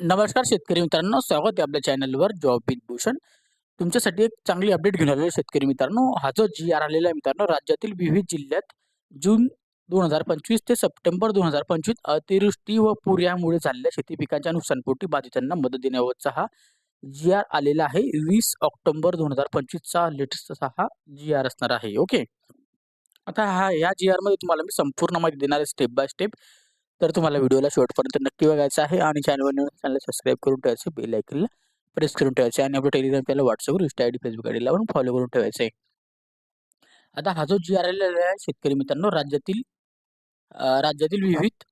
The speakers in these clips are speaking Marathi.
नमस्कार शेतकरी मित्रांनो, स्वागत आहे आपल्या चॅनलवर जॉब विथ भूषण. तुमच्यासाठी एक चांगली अपडेट घेऊन आलेलो आहे शेतकरी मित्रांनो. हा जो जी-आर आलेला आहे मित्रांनो, राज्यातील विविध जिल्ह्यात जून 2025 ते सप्टेंबर 2025 अतिवृष्टी व पूर यामुळे झालेल्या शेती पिकांच्या नुकसानपोटी बाधितांना मदत देण्याबाबतचा हा जी-आर आलेला आहे. 20 ऑक्टोबर 2025 चा लेटेस्ट असा हा जी-आर असणार आहे. ओके. आता या जी-आरमध्ये तुम्हाला मी संपूर्ण माहिती देणार आहे स्टेप बाय स्टेप. तर तुम्हाला व्हिडिओला शेवटपर्यंत नक्की बघायचा आहे आणि चॅनलला सबस्क्राईब करून ठेवायचं, बेल आयकॉनला प्रेस करून ठेवायचं आणि आपलं टेलिग्राम चॅनल, व्हॉट्सअपवर, इन्स्टा आयडी, फेसबुक आयडीला पण फॉलो करून ठेवायचं आहे. आता हा जो जी-आर आलेला आहे शेतकरी मित्रांनो, राज्यातील विविध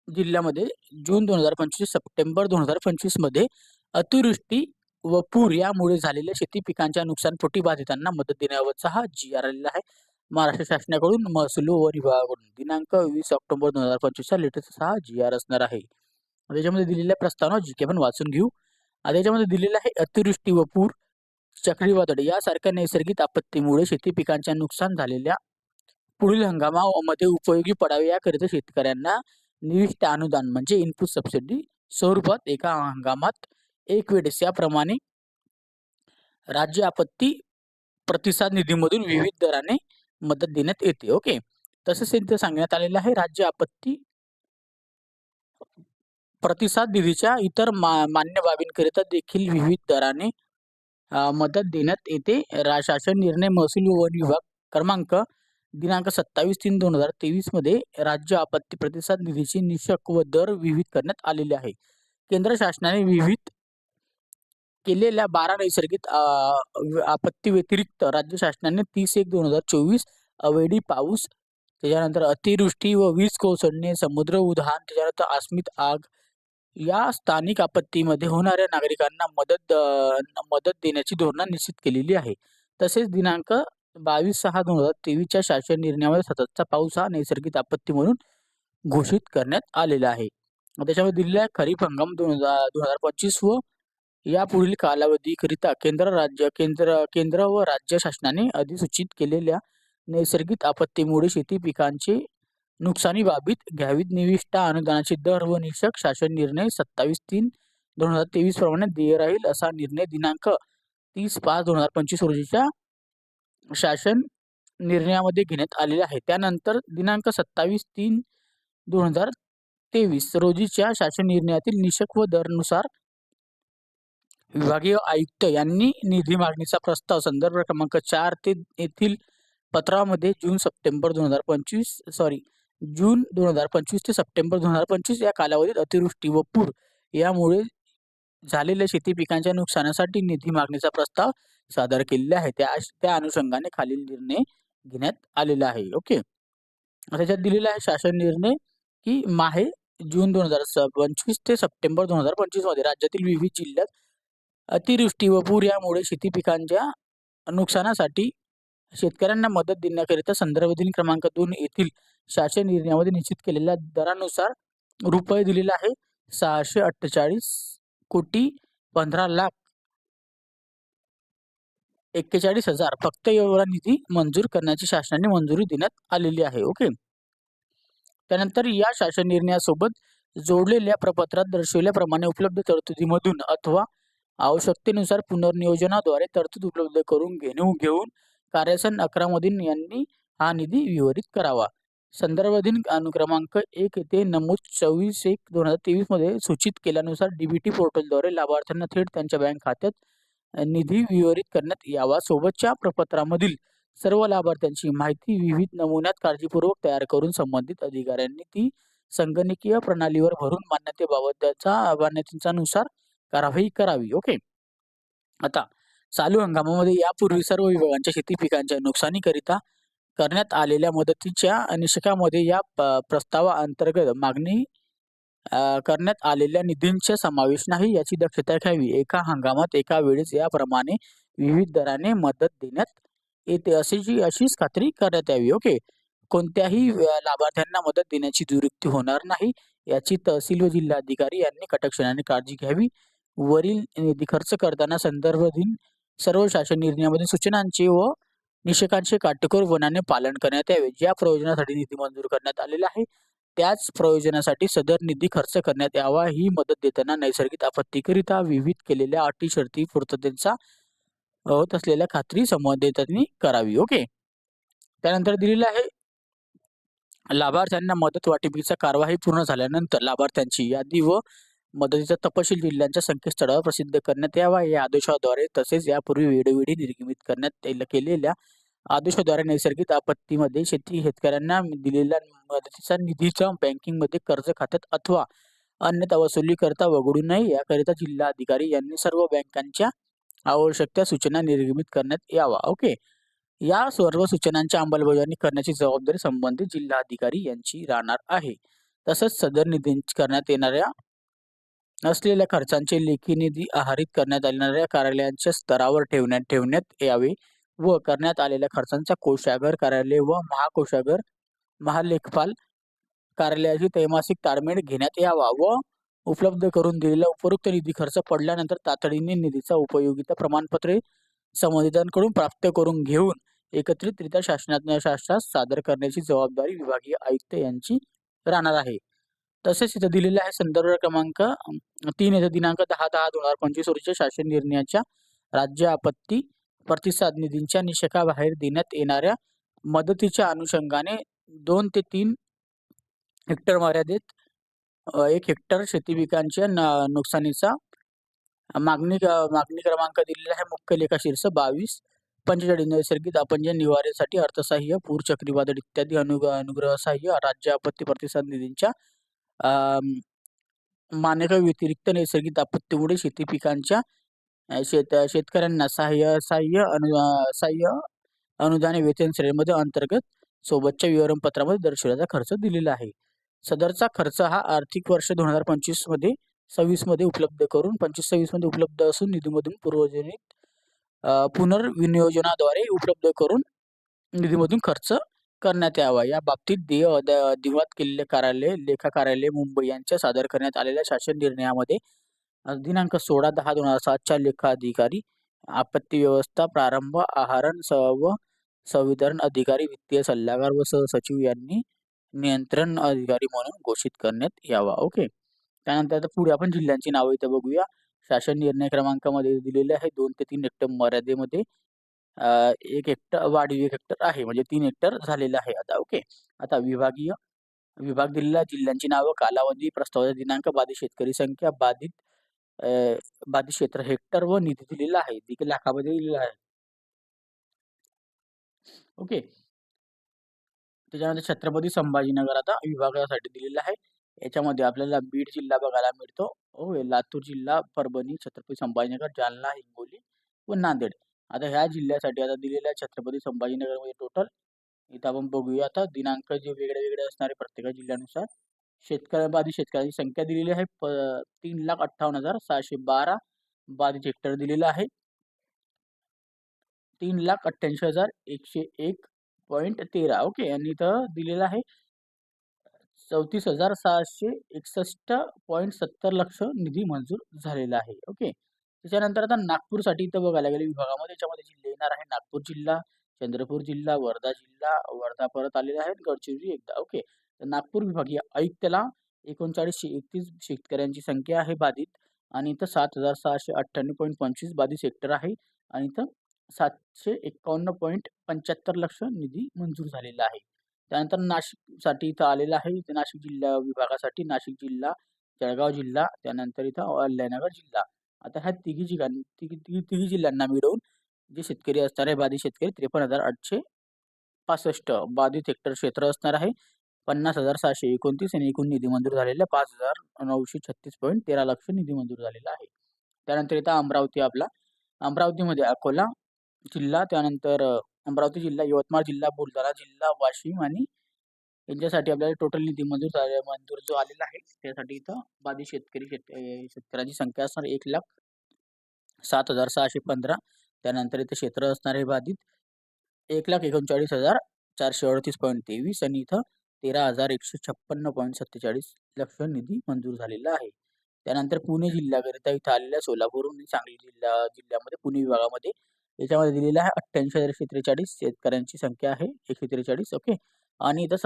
जिल्ह्यामध्ये जून 2025 सप्टेंबर 2025 मध्ये अतिवृष्टी व पूर यामुळे झालेल्या शेती पिकांच्या नुकसानपोटी बाधितांना मदत देण्याबाबतचा हा जी-आर आलेला आहे. महाराष्ट्र शासनाकडून महसूल व विभागाकडून दिनांक 20 ऑक्टोबर 2025 चा लेटेस्ट हा जी-आर असणार आहे. त्याच्यामध्ये दिलेल्या प्रस्तावना जी आपण वाचून घेऊ. त्याच्यामध्ये दिलेलं आहे अतिवृष्टी व पूर, चक्रीवादळ यासारख्या नैसर्गिक आपत्तीमुळे शेती पिकांच्या नुकसान झालेल्या पुढील हंगामामध्ये उपयोगी पडावे याकरिता शेतकऱ्यांना निविष्ट अनुदान म्हणजे इनपुट सबसिडी स्वरूपात एका हंगामात एक वेळेस याप्रमाणे राज्य आपत्ती प्रतिसाद निधीमधून विविध दराने मदत देण्यात येते. ओके. तसेच इथे सांगण्यात आलेलं आहे राज्य आपत्ती प्रतिसाद निधीच्या इतर मान्य बाबींकरिता देखील विविध दराने मदत देण्यात येते. शासन निर्णय महसूल व वन विभाग क्रमांक दिनांक 27/3/2023 मध्ये राज्य आपत्ती प्रतिसाद निधीची निकष व दर विहित करण्यात आलेले आहे. केंद्र शासनाने विहित केलेल्या 12 नैसर्गिक आपत्ती व्यतिरिक्त राज्य शासनाने 30/1/2024 अवेळी पाऊस, त्याच्यानंतर अतिवृष्टी व वीज कोसळणे, समुद्र उधाण, त्याच्यानंतर आकस्मिक आग या स्थानिक आपत्तीमध्ये होणाऱ्या नागरिकांना मदत देण्याची धोरणं निश्चित केलेली आहे. तसेच दिनांक 22/6/2023 च्या शासन निर्णयामध्ये सततचा पाऊस हा नैसर्गिक आपत्ती म्हणून घोषित करण्यात आलेला आहे. त्याच्यामध्ये दिलेला आहे खरीप हंगाम 2025 व यापुढील कालावधीकरिता केंद्र व राज्य शासनाने अधिसूचित केलेल्या नैसर्गिक आपत्तीमुळे शेती पिकांचे नुकसानी बाबतीत घ्यावीत निविष्ट अनुदानाचे दर व निकष शासन निर्णय 27/3/2023 प्रमाणे देय राहील असा निर्णय दिनांक 30/5/2025 रोजीच्या शासन निर्णयामध्ये घेण्यात आलेले आहे. त्यानंतर दिनांक 27/3/2023 रोजीच्या शासन निर्णयातील निकष व दरानुसार विभागीय आयुक्त यांनी निधी मागणीचा प्रस्ताव संदर्भ क्रमांक 4 ते येथील पत्रामध्ये जून 2025 ते सप्टेंबर 2025 या कालावधीत अतिवृष्टी व पूर यामुळे झालेल्या शेती पिकांच्या नुकसानासाठी निधी मागणीचा प्रस्ताव सादर केलेला आहे. त्या अनुषंगाने खालील निर्णय घेण्यात आलेला आहे. ओके. त्याच्यात दिलेला आहे शासन निर्णय की जून 2025 ते सप्टेंबर 2025 मध्ये राज्यातील विविध जिल्ह्यात अतिवृष्टी व पूर यामुळे शेती पिकांच्या नुकसानासाठी शेतकऱ्यांना मदत देण्याकरिता संदर्भ दिन क्रमांक 2 येथील शासन निर्णयामध्ये निश्चित केलेल्या दरानुसार रुपये दिलेला आहे 648,15,41,000 फक्त एवढा निधी मंजूर करण्याची शासनाने मंजुरी देण्यात आलेली आहे. ओके. त्यानंतर या शासन निर्णयासोबत जोडलेल्या प्रपत्रात दर्शविल्याप्रमाणे उपलब्ध तरतुदीमधून अथवा आवश्यकतेनुसार पुनर्नियोजनाद्वारे तरतूद उपलब्ध करून घेऊन कार्यसन 11 मधील यांनी हा निधी वितरित करावा. संदर्भ दिन अनुक्रमांक 1 ते नमूद 24/1/2023 मध्ये सूचित केल्यानुसार डीबीटी पोर्टलद्वारे लाभार्थ्यांना थेट त्यांच्या बँक खात्यात निधी वितरित करण्यात यावा. सोबतच्या प्रपत्रामधील सर्व लाभार्थ्यांची माहिती विविध नमुन्यात काळजीपूर्वक तयार करून संबंधित अधिकाऱ्यांनी ती संगणकीय प्रणालीवर भरून मान्यतेनुसार कारवाई करावी. ओके. आता चालू हंगामामध्ये यापूर्वी सर्व विभागांच्या शेती पिकांच्या नुकसानीकरिता करण्यात आलेल्या मदतीच्या निकषामध्ये या प्रस्तावाअंतर्गत मागणी करण्यात आलेल्या निधींचा समावेश नाही याची दक्षता घ्यावी. एका हंगामात एका वेळेस याप्रमाणे विविध दराने मदत देण्यात येते अशीच खात्री करण्यात यावी. ओके. कोणत्याही लाभार्थ्यांना मदत देण्याची दुरुक्ती होणार नाही याची तहसील व जिल्हाधिकारी यांनी कटाक्षाने काळजी घ्यावी. वरील निधी खर्च करताना संदर्भ दिन सर्व शासन निर्णयामध्ये सूचनांचे व निकषांचे काटेकोरपणाने पालन करण्यात यावे. ज्या प्रयोजनासाठी निधी मंजूर करण्यात आलेला आहे त्याच प्रयोजनासाठी सदर निधी खर्च करण्यात यावा. ही मदत देताना नैसर्गिक आपत्तीकरिता विविध केलेल्या अटी शर्ती पूर्ततेचा होत असलेल्या खात्री संबंधितांनी करावी. ओके. त्यानंतर दिलेलं आहे लाभार्थ्यांना मदत वाटपीचा कार्यवाही पूर्ण झाल्यानंतर लाभार्थ्यांची यादी व मदतीचा तपशील जिल्ह्यांच्या संकेतस्थळावर प्रसिद्ध करण्यात यावा. या आदेशाद्वारे तसेच यापूर्वी वेळोवेळी निर्गमित करण्यात केलेल्या आदेशाद्वारे नैसर्गिक आपत्तीमध्ये शेतकऱ्यांना दिलेल्या मदतीचा निधीचा बँकिंगमध्ये कर्ज खात्यात अथवा अन्यथा वसुली करता वगळू नये. याकरिता जिल्हाधिकारी यांनी सर्व बँकांच्या आवश्यक त्या सूचना निर्गमित करण्यात यावा. ओके. या सर्व सूचनांची अंमलबजावणी करण्याची जबाबदारी संबंधित जिल्हाधिकारी यांची राहणार आहे. तसंच सदर निधी करण्यात येणाऱ्या असलेल्या खर्चांचे लेखी निधी आहरित करण्यात येणाऱ्या कार्यालयांच्या स्तरावर ठेवण्यात यावे व करण्यात आलेल्या खर्चांचा कोषागार कार्यालय व महाकोषागार महालेखपाल कार्यालयाची त्रैमासिक ताळमेळ घेण्यात यावा व उपलब्ध करून दिलेला उपरोक्त निधी खर्च पडल्यानंतर तातडीने निधीचा उपयोगिता प्रमाणपत्रे संबंधितांकडून प्राप्त करून घेऊन एकत्रितरित्या शासनास सादर करण्याची जबाबदारी विभागीय आयुक्त यांची राहणार आहे. तसेच इथं दिलेला आहे संदर्भ क्रमांक 3 येथे दिनांक 10/10/2025 रोजीच्या शासन निर्णयाच्या राज्य आपत्ती प्रतिसाद निधीच्या निषेधाबाहेर देण्यात येणाऱ्या मदतीच्या अनुषंगाने 2 ते 3 हेक्टर मर्यादेत 1 हेक्टर शेती पिकांच्या नुकसानीचा मागणी क्रमांक दिलेला आहे. मुख्य लेखा शीर्ष 22/45 नैसर्गिक आपत्ती निवारेसाठी अर्थसहाय्य, पूर, चक्रीवादळ इत्यादी अनुग्रह सहाय्य, राज्य आपत्ती प्रतिसाद निधीच्या मानका व्यतिरिक्त नैसर्गिक आपत्तीमुळे शेती पिकांच्या शेतकऱ्यांना सहाय्य अनुदान वेतन श्रेणीमध्ये अंतर्गत सोबतच्या विवरणपत्रामध्ये दर्शवण्याचा खर्च दिलेला आहे. सदरचा खर्च हा आर्थिक वर्ष 2025 मध्ये 26 मध्ये उपलब्ध करून 25-26 मध्ये उपलब्ध असून निधीमधून पुनर्विनियोजनाद्वारे उपलब्ध करून निधीमधून खर्च करण्यात यावा. या बाबतीत दिवाद केलेले कार्यालय लेखा कार्यालय मुंबई यांच्या सादर करण्यात आलेल्या शासन निर्णयामध्ये दिनांक 16/10/2007 लेखाधिकारी, आपत्ती व्यवस्था प्रारंभ, आहारण व संवितरण अधिकारी, वित्तीय सल्लागार व सहसचिव यांनी नियंत्रण अधिकारी म्हणून घोषित करण्यात यावा. ओके. त्यानंतर आता पुढे आपण जिल्ह्यांची नावे इथं बघूया. शासन निर्णय क्रमांकामध्ये दिलेले आहे 2 ते 3 हेक्टर मर्यादेमध्ये 1 हेक्टर वाढीव 1 हेक्टर आहे म्हणजे 3 हेक्टर झालेलं आहे आता. ओके. आता विभाग दिलेला जिल्ह्यांची नावं, कालावधी, प्रस्तावाचा दिनांक, बाधित शेतकरी संख्या, बाधित क्षेत्र हेक्टर व निधी दिलेला आहे. देखील लाखामध्ये दिलेला आहे. ओके. त्याच्यानंतर छत्रपती संभाजीनगर आता विभागासाठी दिलेला आहे. याच्यामध्ये आपल्याला बीड जिल्हा बघायला मिळतो. लातूर जिल्हा, परभणी, छत्रपती संभाजीनगर, जालना, हिंगोली व नांदेड. आता ह्या जिल्ह्यासाठी आता दिलेल्या आहे छत्रपती संभाजीनगरमध्ये टोटल इथं आपण बघूया. आता दिनांक जे वेगळे असणारे प्रत्येक जिल्ह्यानुसार बाधित शेतकऱ्यांची संख्या दिलेली आहे 3,58,612 बाधित हेक्टर दिलेलं आहे. 3,88,101.13. ओके. आणि इथं दिलेलं आहे 34,661.70 लक्ष निधी मंजूर झालेला आहे. ओके. त्याच्यानंतर आता नागपूरसाठी इथं बघायला गेले विभागामध्ये याच्यामध्ये जिल्हे येणार आहे नागपूर जिल्हा, चंद्रपूर जिल्हा, वर्धा परत आलेले आहेत, गडचिरोली एकदा. ओके. तर नागपूर विभागीय आयुक्ताला 39,31 शेतकऱ्यांची संख्या आहे बाधित आणि इथं 7,698.25 बाधित हेक्टर आहे आणि इथं 751.75 लक्ष निधी मंजूर झालेला आहे. त्यानंतर नाशिकसाठी इथं आलेलं आहे. इथं नाशिक जिल्हा विभागासाठी नाशिक जिल्हा, जळगाव जिल्हा, त्यानंतर इथं अहिल्यानगर जिल्हा. आता ह्या तिघी जिल्ह्यांना मिळवून जे शेतकरी असणार आहे बाधित शेतकरी 53,865 बाधित हेक्टर क्षेत्र असणार आहे. 50,729 आणि एकूण निधी मंजूर झालेला 5,936.13 लक्ष निधी मंजूर झालेला आहे. त्यानंतर इथं अमरावती आपला अमरावतीमध्ये अकोला जिल्हा, त्यानंतर अमरावती जिल्हा, यवतमाळ जिल्हा, बुलढाणा जिल्हा, वाशिम आणि यांच्यासाठी आपल्याला टोटल निधी मंजूर जो आलेला आहे त्यासाठी इथं बाधित शेतकऱ्यांची संख्या असणार 1,07,615. त्यानंतर इथं क्षेत्र असणार आहे बाधित 1,39,438.23 आणि इथं 13,156.47 लक्ष निधी मंजूर झालेला आहे. त्यानंतर पुणे जिल्ह्याकरिता इथं आलेल्या सोलापूर आणि सांगली जिल्ह्यामध्ये पुणे विभागामध्ये याच्यामध्ये दिलेला आहे 88,143 शेतकऱ्यांची संख्या आहे 143. ओके. आणि इथं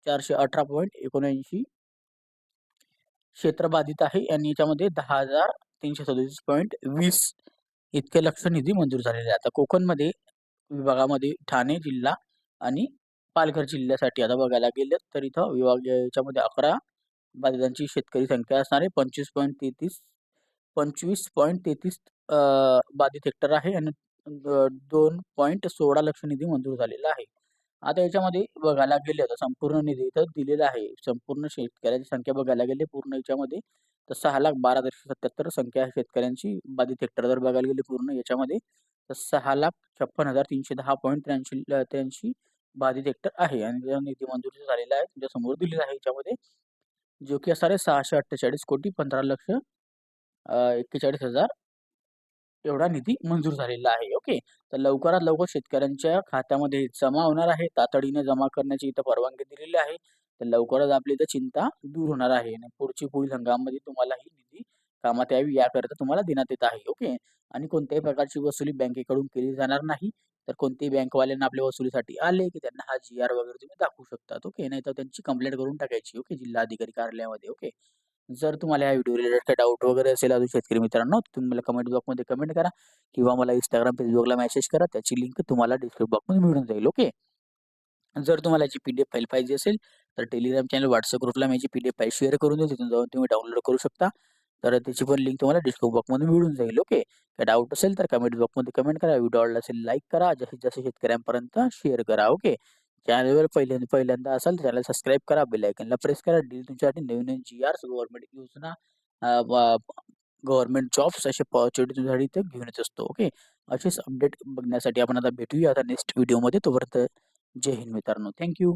418.79 क्षेत्र बाधित आहे आणि याच्यामध्ये 10,337.20 इतके लक्ष निधी मंजूर झालेले आहे. आता कोकणमध्ये विभागामध्ये ठाणे जिल्हा आणि पालघर जिल्ह्यासाठी आता बघायला गेलं तर इथं विभाग याच्यामध्ये 11 बाधितांची शेतकरी संख्या असणार आहे. 25.33 बाधित हेक्टर आहे आणि 2.16 लक्ष निधी मंजूर झालेला आहे. आता याच्यामध्ये बघायला गेले तर संपूर्ण निधी इथं दिलेला आहे. संपूर्ण शेतकऱ्यांची संख्या बघायला गेली पूर्ण याच्यामध्ये तर 6,12,177 संख्या आहे शेतकऱ्यांची. बाधित हेक्टर जर बघायला गेले पूर्ण याच्यामध्ये तर 6,56,300.83 बाधित हेक्टर आहे आणि निधी मंजूर झालेला आहे तुमच्या समोर दिलेला आहे याच्यामध्ये, जो की असणार आहे 648,40,15,41,41,हजार एवढा निधी मंजूर झालेला आहे. ओके, तर लवकरात लवकर शेतकऱ्यांच्या खात्यामध्ये जमा होणार आहे. तातडीने जमा करण्याची इथं परवानगी दिलेली आहे. तर लवकरच आपली इथं चिंता दूर होणार आहे आणि पुढील हंगामामध्ये तुम्हाला ही निधी कामात यावी याकरिता तुम्हाला देण्यात येत आहे. ओके, आणि कोणत्याही प्रकारची वसुली बँकेकडून केली जाणार नाही. तर कोणत्याही बँकवाल्यांना आपल्या वसुलीसाठी आले की त्यांना हा GR वगैरे तुम्ही दाखवू शकतात. ओके, नाही तर त्यांची कंप्लेंट करून टाकायची. ओके, जिल्हाधिकारी कार्यालयामध्ये. ओके, जर तुम्हाला या व्हिडिओ रिलेटेड काही डाऊट वगैरे असेल अजून शेतकरी मित्रांनो, तुम्ही मला कमेंट बॉक्समध्ये कमेंट करा किंवा मला Instagram, Facebookला मेसेज करा. त्याची लिंक तुम्हाला डिस्क्रिप्शन बॉक्समध्ये मिळून जाईल. ओके, जर तुम्हाला याची PDF फाईल पाहिजे असेल तर टेलिग्राम चॅनल, WhatsApp ग्रुपला मी याची PDF फाईल शेअर करून देईल. तिथून जाऊन तुम्ही डाउनलोड करू शकता. तर त्याची पण लिंक तुम्हाला डिस्क्रिप्शन बॉक्समध्ये मिळून जाईल. ओके, काय डाऊट असेल तर कमेंट बॉक्समध्ये कमेंट करा. व्हिडिओ आवडला असेल लाईक करा, जास्तीत जास्त शेतकऱ्यांपर्यंत शेअर करा. ओके, चॅनलवर पहिल्यांदा असाल तर चॅनल सबस्क्राईब करा, बेल आयकॉनला प्रेस करा. डेली तुमच्यासाठी नवीन GRs, गव्हर्नमेंट योजना, गव्हर्नमेंट जॉब्स असे ऑपॉर्च्युनिटी तुमच्यासाठी इथे घेऊन येत असतो. ओके, असेच अपडेट बघण्यासाठी आपण आता भेटूया आता नेक्स्ट व्हिडिओमध्ये. तोपर्यंत जय हिंद मित्रांनो. थँक्यू.